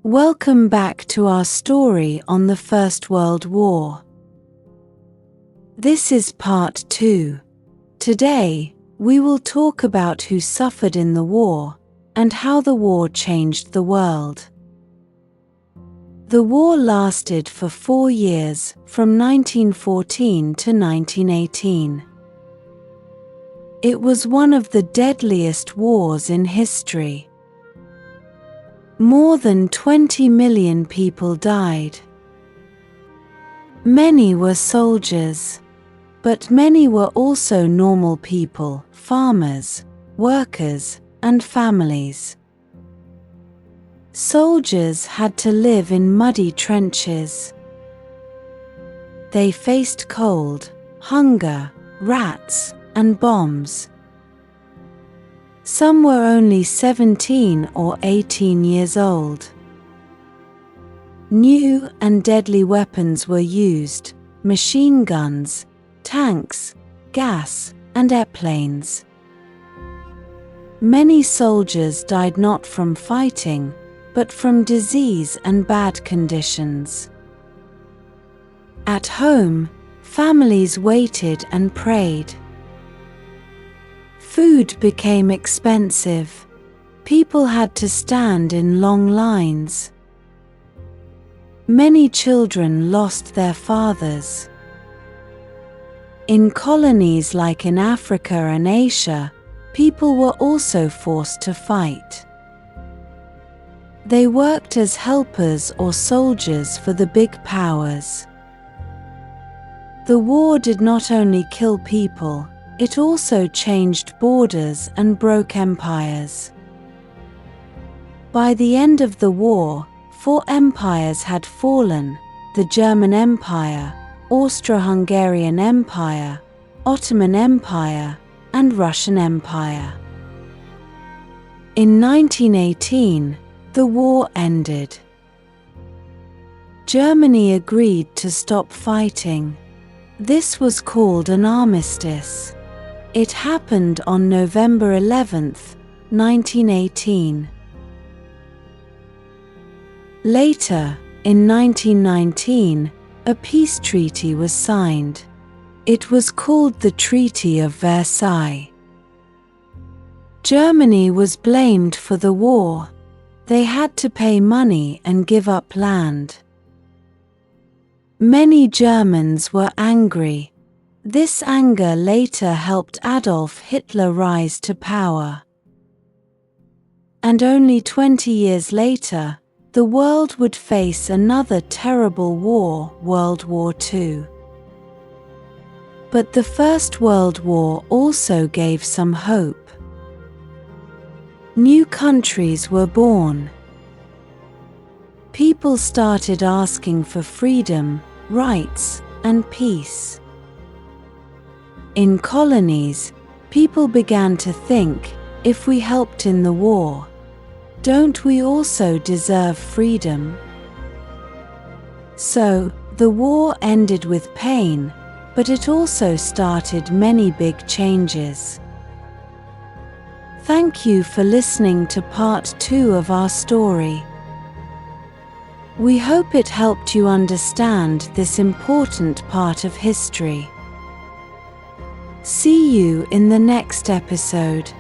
Welcome back to our story on the First World War. This is part 2. Today, we will talk about who suffered in the war and how the war changed the world. The war lasted for 4 years, from 1914 to 1918. It was one of the deadliest wars in history. More than 20 million people died. Many were soldiers, but many were also normal people, farmers, workers, and families. Soldiers had to live in muddy trenches. They faced cold, hunger, rats, and bombs. Some were only 17 or 18 years old. New and deadly weapons were used: machine guns, tanks, gas, and airplanes. Many soldiers died not from fighting, but from disease and bad conditions. At home, families waited and prayed. Food became expensive. People had to stand in long lines. Many children lost their fathers. In colonies like in Africa and Asia, people were also forced to fight. They worked as helpers or soldiers for the big powers. The war did not only kill people, it also changed borders and broke empires. By the end of the war, 4 empires had fallen: the German Empire, Austro-Hungarian Empire, Ottoman Empire, and Russian Empire. In 1918, the war ended. Germany agreed to stop fighting. This was called an armistice. It happened on November 11, 1918. Later, in 1919, a peace treaty was signed. It was called the Treaty of Versailles. Germany was blamed for the war. They had to pay money and give up land. Many Germans were angry. This anger later helped Adolf Hitler rise to power. And only 20 years later, the world would face another terrible war, World War II. But the First World War also gave some hope. New countries were born. People started asking for freedom, rights, and peace. In colonies, people began to think, if we helped in the war, don't we also deserve freedom? So, the war ended with pain, but it also started many big changes. Thank you for listening to part 2 of our story. We hope it helped you understand this important part of history. See you in the next episode.